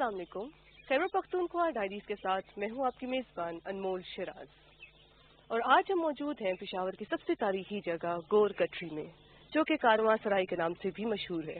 السلام علیکم. خیبر پختونخوا ڈائریز کے ساتھ میں ہوں آپ کی میزبان انمول شراز، اور آج ہم موجود ہیں پشاور کی سب سے تاریخی جگہ گور کٹری میں، جو کہ کارواں سرائی کے نام سے بھی مشہور ہے.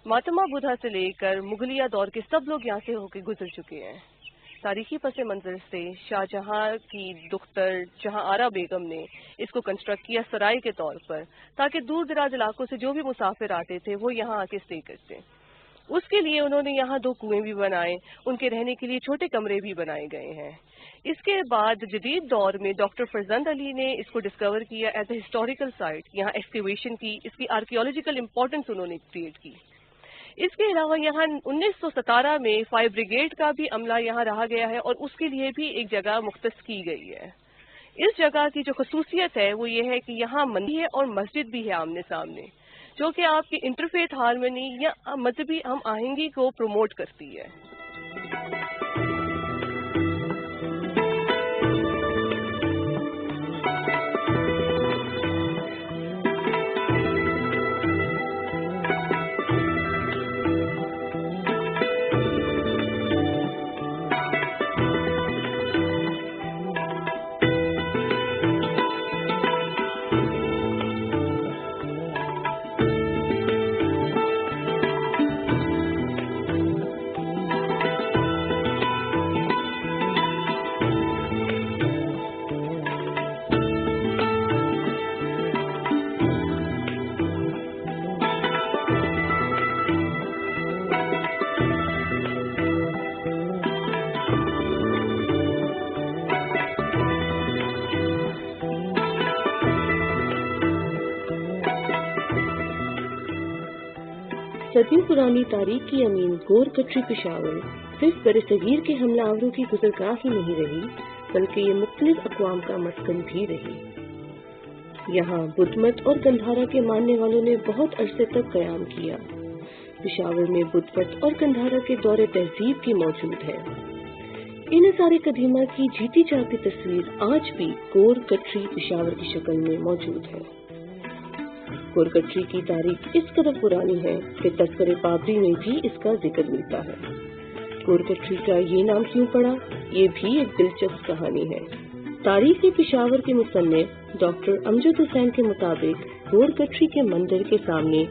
ماتما بدھا سے لے کر مغلیہ دور کے سب لوگ یہاں سے ہو کے گزر چکے ہیں. تاریخی پس منظر سے شاہ جہاں کی دختر جہاں آرا بیگم نے اس کو کنسٹرکٹ کیا سرائی کے طور پر، تاکہ دور دراز علاقوں سے جو بھی مسافر آتے تھے وہ یہاں آ کے اسٹے کرتے. اس کے لیے انہوں نے یہاں 2 کنویں بھی بنائے، ان کے رہنے کے لیے چھوٹے کمرے بھی بنائے گئے ہیں. اس کے بعد جدید دور میں ڈاکٹر فرزند علی نے اس کو ڈسکور کیا ایز اے ہسٹوریکل سائٹ. یہاں ایکسکیویشن کی، اس کی آرکیولوجیکل امپورٹنس انہوں نے کریٹ کی. اس کے علاوہ یہاں 1917 میں فائر بریگیڈ کا بھی عملہ یہاں رہا گیا ہے، اور اس کے لیے بھی ایک جگہ مختص کی گئی ہے. اس جگہ کی جو خصوصیت ہے وہ یہ ہے کہ یہاں مندر ہے اور مسجد بھی ہے آمنے سامنے، جو کہ آپ کی انٹرفیتھ ہارمونی یا مذہبی ہم آہنگی کو پروموٹ کرتی ہے. صدیوں پرانی تاریخ کی امین گور کٹری پشاور صرف برصغیر کے حملہ آوروں کی گزرگاہ ہی نہیں رہی، بلکہ یہ مختلف اقوام کا مسکن بھی رہی. یہاں بدھ مت اور گندھارا کے ماننے والوں نے بہت عرصے تک قیام کیا. پشاور میں بدھ مت اور گندھارا کے دور تہذیب کی موجود ہے. ان آثار قدیمہ کی جیتی جاگتی تصویر آج بھی گور کٹری پشاور کی شکل میں موجود ہے. گور کٹری کی تاریخ اس قدر پرانی ہے کہ تذکرہ بابری میں بھی اس کا ذکر ملتا ہے. گور کٹری کا یہ نام کیوں پڑا، یہ بھی ایک دلچسپ کہانی ہے. تاریخ پشاور کے مصنف ڈاکٹر امجد حسین کے مطابق گور کٹری کے مندر کے سامنے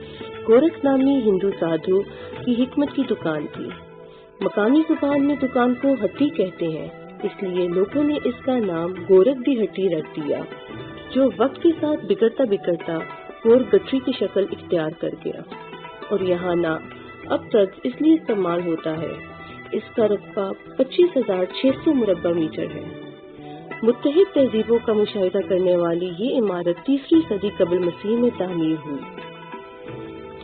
گورکھ نامی ہندو سادھو کی حکمت کی دکان تھی. مقامی زبان میں دکان کو ہٹی کہتے ہیں، اس لیے لوگوں نے اس کا نام گورکھ دی ہٹی رکھ دیا، جو وقت کے ساتھ بگڑتا گور کٹری کی شکل اختیار کر گیا، اور یہاں نام اب تک اس لیے استعمال ہوتا ہے. اس کا رقبہ 25,600 مربع میٹر ہے. متحد تہذیبوں کا مشاہدہ کرنے والی یہ عمارت 3 صدی قبل مسیح میں تعمیر ہوئی.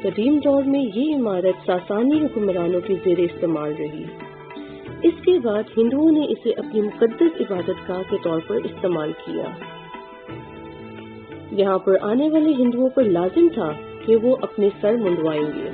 قدیم دور میں یہ عمارت ساسانی حکمرانوں کے زیر استعمال رہی. اس کے بعد ہندوؤں نے اسے اپنی مقدس عبادت گاہ کے طور پر استعمال کیا. یہاں پر آنے والے ہندوؤں پر لازم تھا کہ وہ اپنے سر منڈوائیں گے.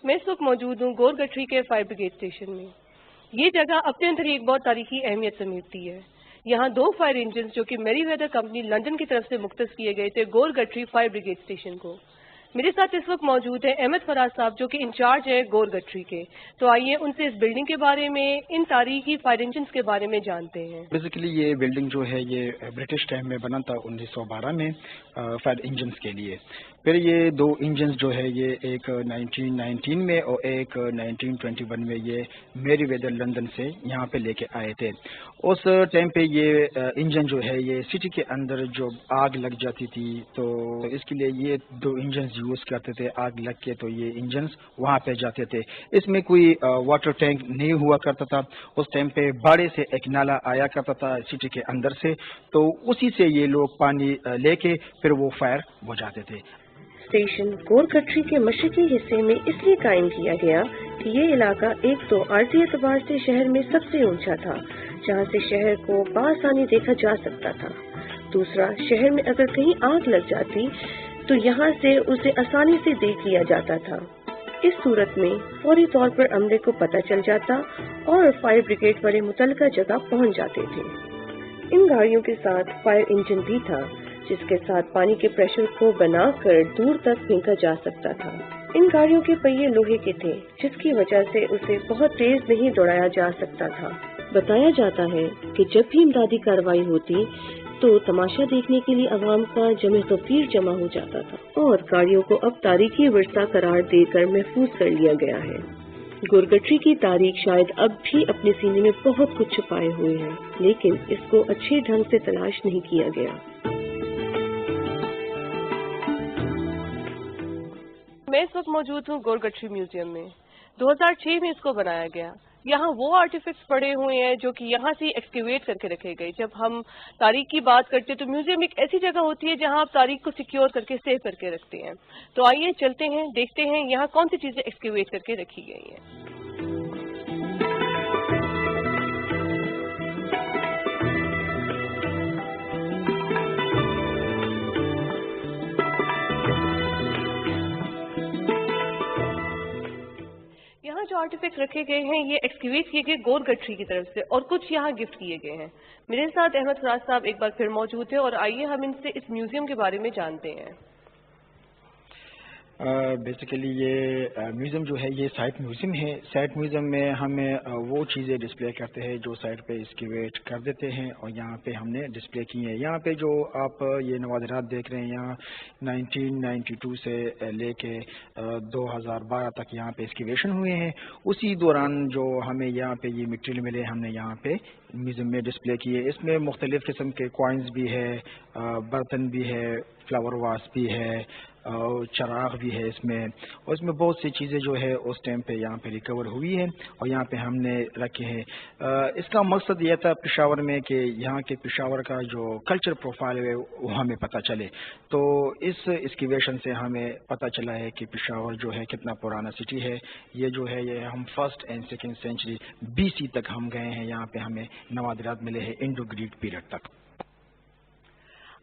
میں اس وقت موجود ہوں گور کٹری کے فائر بریگیڈ اسٹیشن میں. یہ جگہ اپنے اندر ایک بہت تاریخی اہمیت سمیٹتی ہے. یہاں 2 فائر انجنز جو کہ میری ویدر کمپنی لندن کی طرف سے مختص کیے گئے تھے گور کٹری فائر بریگیڈ اسٹیشن کو. میرے ساتھ اس وقت موجود ہیں احمد فراز صاحب جو کہ انچارج ہیں گور کٹری کے. تو آئیے ان سے اس بلڈنگ کے بارے میں، ان تاریخی فائر انجنز کے بارے میں جانتے ہیں. بیسیکلی یہ بلڈنگ جو ہے یہ برٹش ٹائم میں بنا تھا 1912 میں فائر انجنز کے لیے. پھر یہ 2 انجنز جو ہے یہ ایک 1919 میں اور ایک 1921 میں یہ میری ویدر لندن سے یہاں پہ لے کے آئے تھے. اس ٹائم پہ یہ انجن جو ہے یہ سٹی کے اندر جو آگ لگ جاتی تھی تو اس کے لیے یہ 2 انجنز یوز کرتے تھے. آگ لگ کے تو یہ انجنز وہاں پہ جاتے تھے. اس میں کوئی واٹر ٹینک نہیں ہوا کرتا تھا. اس ٹائم پہ باڑے سے ایک نالا آیا کرتا تھا سٹی کے اندر سے, تو اسی سے یہ لوگ پانی لے کے پھر وہ فائر بجھاتے تھے. اسٹیشن گور کٹری کے مشرقی حصے میں اس لیے قائم کیا گیا کہ یہ علاقہ ایک تو عارضی اعتبار سے شہر میں سب سے اونچا تھا, جہاں سے شہر کو بآسانی دیکھا جا سکتا تھا. دوسرا, شہر میں اگر کہیں آگ لگ جاتی تو یہاں سے اسے آسانی سے دیکھ لیا جاتا تھا. اس صورت میں فوری طور پر عملے کو پتہ چل جاتا اور فائر بریگیڈ والے متعلقہ جگہ پہنچ جاتے تھے. ان گاڑیوں کے ساتھ فائر انجن بھی تھا, جس کے ساتھ پانی کے پریشر کو بنا کر دور تک پھینکا جا سکتا تھا. ان گاڑیوں کے پہیے لوہے کے تھے, جس کی وجہ سے اسے بہت تیز نہیں دوڑایا جا سکتا تھا. بتایا جاتا ہے کہ جب بھی امدادی کارروائی ہوتی تو تماشا دیکھنے کے لیے عوام کا جمع غفیر جمع ہو جاتا تھا, اور گاڑیوں کو اب تاریخی ورثہ قرار دے کر محفوظ کر لیا گیا ہے. گورکٹری کی تاریخ شاید اب بھی اپنے سینے میں بہت کچھ چھپائے ہوئے ہے, لیکن اس کو اچھے ڈھنگ سے تلاش نہیں کیا گیا. میں اس وقت موجود ہوں گورکٹری میوزیم میں. 2006 میں اس کو بنایا گیا. یہاں وہ آرٹیفیکٹس پڑے ہوئے ہیں جو کہ یہاں سے ایکسکیویٹ کر کے رکھے گئے. جب ہم تاریخ کی بات کرتے ہیں تو میوزیم ایک ایسی جگہ ہوتی ہے جہاں آپ تاریخ کو سیکیور کر کے سیو کر کے رکھتے ہیں. تو آئیے چلتے ہیں, دیکھتے ہیں یہاں کون سی چیزیں ایکسکیویٹ کر کے رکھی گئی ہیں. جو آرٹیفیکٹ رکھے گئے ہیں یہ ایکسکیویٹ کیے گئے گورکٹری کی طرف سے, اور کچھ یہاں گفٹ کیے گئے ہیں. میرے ساتھ احمد فراز صاحب ایک بار پھر موجود ہیں, اور آئیے ہم ان سے اس میوزیم کے بارے میں جانتے ہیں. بیسیکلی یہ میوزیم جو ہے یہ سائٹ میوزیم ہے. سائٹ میوزیم میں ہمیں وہ چیزیں ڈسپلے کرتے ہیں جو سائٹ پہ اسکیویٹ کر دیتے ہیں, اور یہاں پہ ہم نے ڈسپلے کی ہیں. یہاں پہ جو آپ یہ نوادرات دیکھ رہے ہیں یہاں 1992 سے لے کے 2012 تک یہاں پہ اسکیویشن ہوئے ہیں. اسی دوران جو ہمیں یہاں پہ یہ مٹیریل ملے ہم نے یہاں پہ میوزیم میں ڈسپلے کیے. اس میں مختلف قسم کے کوائنز بھی ہے, برتن بھی ہے, فلاور واس بھی ہے, چراغ بھی ہے اس میں, اور اس میں بہت سی چیزیں جو ہے اس ٹائم پہ یہاں پہ ریکور ہوئی ہیں اور یہاں پہ ہم نے رکھے ہیں. اس کا مقصد یہ تھا پشاور میں کہ یہاں کے پشاور کا جو کلچر پروفائل ہے وہ ہمیں پتہ چلے. تو اس ایکسکیویشن سے ہمیں پتہ چلا ہے کہ پشاور جو ہے کتنا پرانا سٹی ہے. یہ جو ہے یہ ہم 1st and 2nd century BC تک ہم گئے ہیں. یہاں پہ ہمیں نوادرات ملے ہیں انڈو گریک پیریڈ تک.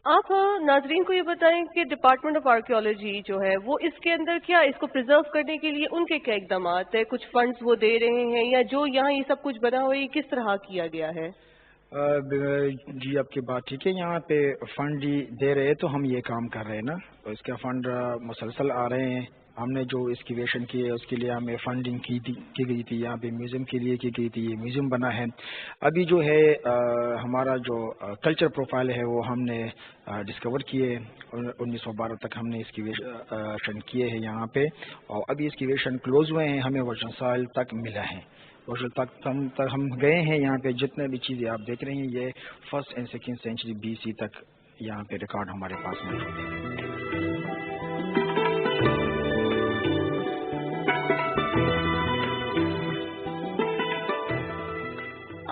آپ ناظرین کو یہ بتائیں کہ ڈپارٹمنٹ آف آرکیالوجی جو ہے وہ اس کے اندر کیا اس کو پرزرو کرنے کے لیے ان کے کیا اقدامات ہیں؟ کچھ فنڈز وہ دے رہے ہیں, یا جو یہاں یہ سب کچھ بنا ہوا ہے کس طرح کیا گیا ہے؟ جی آپ کی بات ٹھیک ہے. یہاں پہ فنڈ جی دے رہے تو ہم یہ کام کر رہے ہیں نا, اس کا فنڈ مسلسل آ رہے ہیں. ہم نے جو ایکسکیویشن کی ہے اس کے لیے ہمیں فنڈنگ کی گئی تھی, یہاں پہ میوزیم کے لیے کی گئی تھی. یہ میوزیم بنا ہے. ابھی جو ہے ہمارا جو کلچر پروفائل ہے وہ ہم نے ڈسکور کیے. 1912 تک ہم نے ایکسکیویشن کیے ہیں یہاں پہ, اور ابھی ایکسکیویشن کلوز ہوئے ہیں. ہمیں ورژن سال تک ملا ہے. ورژن تک ہم گئے ہیں. یہاں پہ جتنے بھی چیزیں آپ دیکھ رہے ہیں یہ 1st and 2nd century BC تک یہاں پہ ریکارڈ ہمارے پاس موجود ہے.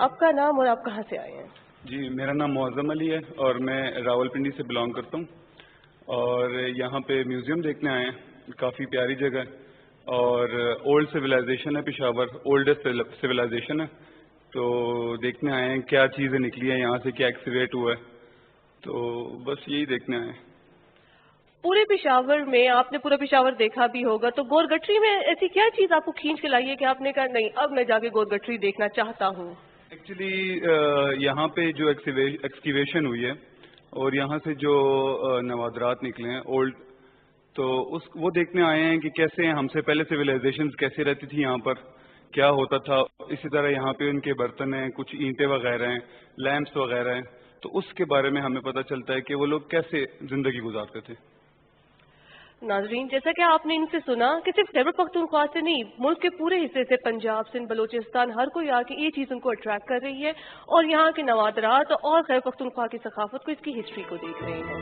آپ کا نام اور آپ کہاں سے آئے ہیں؟ جی میرا نام معظم علی ہے اور میں راولپنڈی سے بلانگ کرتا ہوں, اور یہاں پہ میوزیم دیکھنے آئے ہیں. کافی پیاری جگہ ہے اور اولڈ سویلائزیشن ہے پشاور, اولڈسٹ سویلائزیشن ہے. تو دیکھنے آئے ہیں کیا چیزیں نکلی ہیں یہاں سے, کیا ایکسیویٹ ہوا ہے, تو بس یہی دیکھنے آئے ہیں. پورے پشاور میں آپ نے پورا پشاور دیکھا بھی ہوگا, تو گورکٹری میں ایسی کیا چیز آپ کو کھینچ کے لائی ہے کہ آپ نے کہا نہیں اب میں جا کے گورکٹری دیکھنا چاہتا ہوں؟ ایکچولی یہاں پہ جو ایکسکیویشن ہوئی ہے اور یہاں سے جو نوادرات نکلے ہیں اولڈ, تو وہ دیکھنے آئے ہیں کہ کیسے ہم سے پہلے سویلائزیشنز کیسے رہتی تھی یہاں پر, کیا ہوتا تھا. اسی طرح یہاں پہ ان کے برتن ہیں, کچھ اینٹیں وغیرہ ہیں, لیمپس وغیرہ ہیں, تو اس کے بارے میں ہمیں پتہ چلتا ہے کہ وہ لوگ کیسے زندگی گزارتے تھے. ناظرین جیسا کہ آپ نے ان سے سنا کہ صرف خیبر پختونخوا سے نہیں ملک کے پورے حصے سے, پنجاب سندھ بلوچستان ہر کوئی آ کے یہ چیز ان کو اٹریکٹ کر رہی ہے, اور یہاں کے نوادرات اور خیبر پختونخوا کی ثقافت کو, اس کی ہسٹری کو دیکھ رہے ہیں.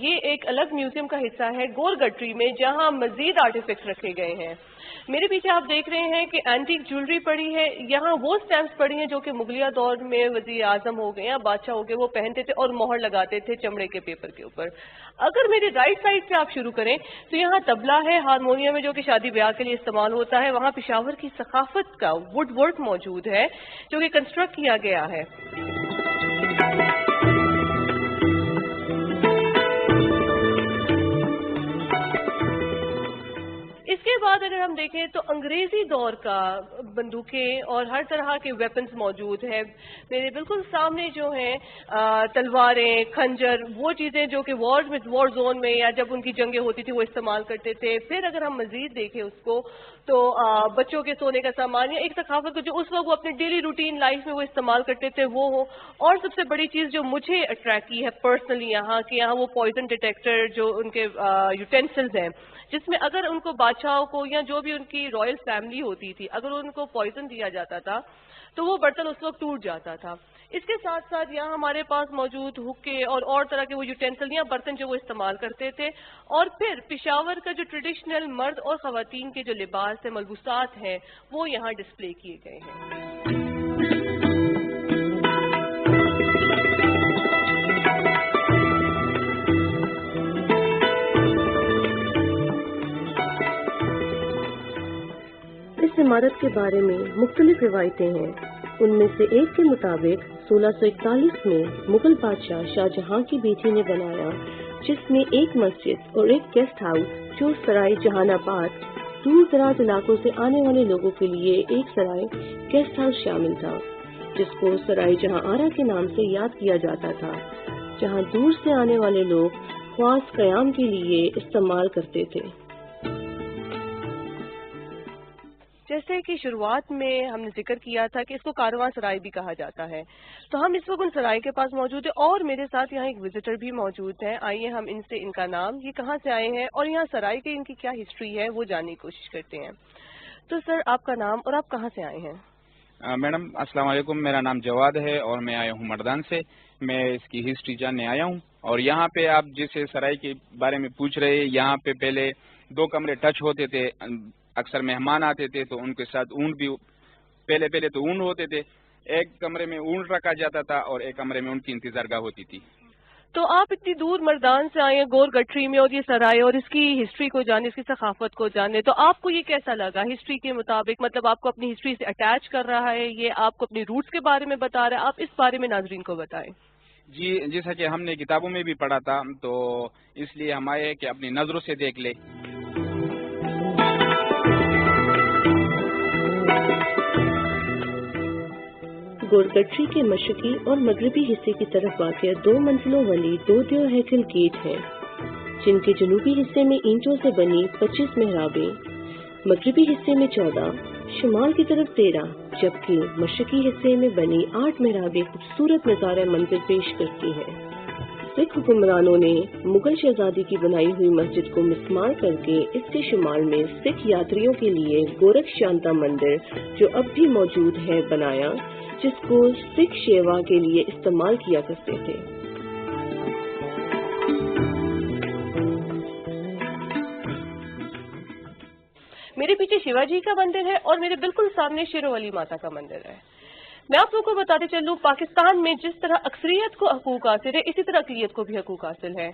یہ ایک الگ میوزیم کا حصہ ہے گور گٹری میں جہاں مزید آرٹیفیکٹس رکھے گئے ہیں. میرے پیچھے آپ دیکھ رہے ہیں کہ اینٹیک جیولری پڑی ہے. یہاں وہ اسٹیمپس پڑی ہیں جو کہ مغلیہ دور میں وزیر اعظم ہو گئے یا بادشاہ ہو گئے وہ پہنتے تھے اور مہر لگاتے تھے چمڑے کے پیپر کے اوپر. اگر میرے رائٹ سائڈ سے آپ شروع کریں تو یہاں طبلہ ہے ہارمونیم ہے جو کہ شادی بیاہ کے لیے استعمال ہوتا ہے. وہاں پشاور کی ثقافت کا ووڈ ورک موجود ہے جو کہ کنسٹرکٹ کیا گیا ہے. اس کے بعد اگر ہم دیکھیں تو انگریزی دور کا بندوقیں اور ہر طرح کے ویپنز موجود ہیں. میرے بالکل سامنے جو ہیں تلواریں خنجر وہ چیزیں جو کہ وار زون میں یا جب ان کی جنگیں ہوتی تھی وہ استعمال کرتے تھے. پھر اگر ہم مزید دیکھیں اس کو تو بچوں کے سونے کا سامان یا ایک ثقافت کو جو اس وقت وہ اپنے ڈیلی روٹین لائف میں وہ استعمال کرتے تھے وہ ہو. اور سب سے بڑی چیز جو مجھے اٹریکٹ کی ہے پرسنلی یہاں کہ یہاں وہ پوائزن ڈیٹیکٹر جو ان کے یوٹینسلز ہیں جس میں اگر ان کو بادشاہوں کو یا جو بھی ان کی رائل فیملی ہوتی تھی اگر ان کو پوائزن دیا جاتا تھا تو وہ برتن اس وقت ٹوٹ جاتا تھا. اس کے ساتھ ساتھ یہاں ہمارے پاس موجود حکے اور طرح کے وہ یوٹینسل یا برتن جو وہ استعمال کرتے تھے. اور پھر پشاور کا جو ٹریڈیشنل مرد اور خواتین کے جو لباس ہیں ملبوسات ہیں وہ یہاں ڈسپلے کیے گئے ہیں. اس عمارت کے بارے میں مختلف روایتیں ہیں. ان میں سے ایک کے مطابق 1641 میں مغل بادشاہ شاہ جہاں کی بیٹی نے بنایا جس میں ایک مسجد اور ایک گیسٹ ہاؤس جو سرائے جہان آباد دور دراز علاقوں سے آنے والے لوگوں کے لیے ایک سرائے گیسٹ ہاؤس شامل تھا جس کو سرائے جہاں آرا کے نام سے یاد کیا جاتا تھا جہاں دور سے آنے والے لوگ خاص قیام کے لیے استعمال کرتے تھے. جیسے کہ شروعات میں ہم نے ذکر کیا تھا کہ اس کو کارواں سرائے بھی کہا جاتا ہے تو ہم اس وقت ان سرائے کے پاس موجود ہیں اور میرے ساتھ یہاں ایک وزٹر بھی موجود ہیں. آئیے ہم ان سے ان کا نام یہ کہاں سے آئے ہیں اور یہاں سرائے کی ان کی کیا ہسٹری ہے وہ جاننے کی کوشش کرتے ہیں. تو سر آپ کا نام اور آپ کہاں سے آئے ہیں؟ میڈم السلام علیکم. میرا نام جواد ہے اور میں آیا ہوں مردان سے. میں اس کی ہسٹری جاننے آیا ہوں اور یہاں پہ آپ جیسے سرائے کے بارے میں پوچھ رہے ہیں یہاں پہ پہلے 2 کمرے ٹچ ہوتے تھے. اکثر مہمان آتے تھے تو ان کے ساتھ اونٹ بھی پہلے تو اونٹ ہوتے تھے. ایک کمرے میں اونٹ رکھا جاتا تھا اور ایک کمرے میں ان کی انتظارگاہ ہوتی تھی. تو آپ اتنی دور مردان سے آئے ہیں گور گٹری میں اور یہ سرائے اور اس کی ہسٹری کو جانے اس کی ثقافت کو جانے تو آپ کو یہ کیسا لگا ہسٹری کے مطابق مطلب آپ کو اپنی ہسٹری سے اٹیچ کر رہا ہے یہ آپ کو اپنی روٹس کے بارے میں بتا رہا ہے آپ اس بارے میں ناظرین کو بتائیں. جی جیسا کہ ہم نے کتابوں میں بھی پڑھا تھا تو اس لیے ہم آئے کہ اپنی نظروں سے دیکھ لیں. گور گٹری کے مشرقی اور مغربی حصے کی طرف واقع 2 منزلوں والی 2 دیو ہیکل گیٹ ہیں جن کے جنوبی حصے میں اینٹوں سے بنی 25 محرابیں مغربی حصے میں 14 شمال کی طرف 13 جبکہ مشرقی حصے میں بنی 8 محرابیں خوبصورت نظارہ منظر پیش کرتی ہیں. سکھ حکمرانوں نے مغل شہزادی کی بنائی ہوئی مسجد کو مسمار کر کے اس کے شمال میں سکھ یاتریوں کے لیے گورکھ شانتا مندر جو اب بھی موجود ہے بنایا جس کو سکھ شیوا کے لیے استعمال کیا کرتے تھے. میرے پیچھے شیوا جی کا مندر ہے اور میرے بالکل سامنے شیرو والی ماتا کا مندر ہے. میں آپ لوگوں کو بتاتے چلوں پاکستان میں جس طرح اکثریت کو حقوق حاصل ہے اسی طرح اقلیت کو بھی حقوق حاصل ہے.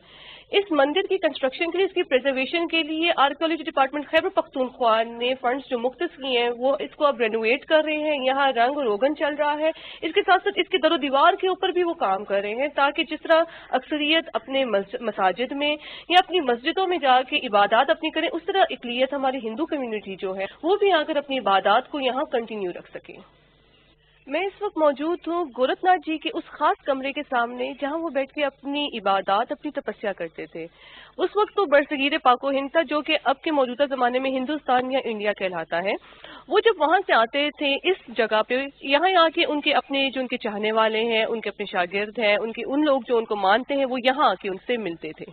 اس مندر کی کنسٹرکشن کے لیے اس کی پریزرویشن کے لیے آرکیولوجی ڈپارٹمنٹ خیبر پختونخوا نے فنڈز جو مختص کیے ہیں وہ اس کو اب رینوویٹ کر رہے ہیں. یہاں رنگ روگن چل رہا ہے. اس کے ساتھ ساتھ اس کے در و دیوار کے اوپر بھی وہ کام کر رہے ہیں تاکہ جس طرح اکثریت اپنے مساجد میں یا اپنی مسجدوں میں جا کے عبادات اپنی کریں اس طرح اقلیت ہماری ہندو کمیونٹی جو ہے وہ بھی آ کر اپنی عبادات کو یہاں کنٹینیو رکھ سکے. میں اس وقت موجود ہوں گورکھ ناتھ جی کے اس خاص کمرے کے سامنے جہاں وہ بیٹھ کے اپنی عبادات اپنی تپسیا کرتے تھے. اس وقت تو برصغیر پاک و ہند تھا جو کہ اب کے موجودہ زمانے میں ہندوستان یا انڈیا کہلاتا ہے. وہ جب وہاں سے آتے تھے اس جگہ پہ یہاں آ کے ان کے اپنے جو ان کے چاہنے والے ہیں ان کے اپنے شاگرد ہیں ان لوگ جو ان کو مانتے ہیں وہ یہاں آ کے ان سے ملتے تھے.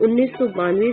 1992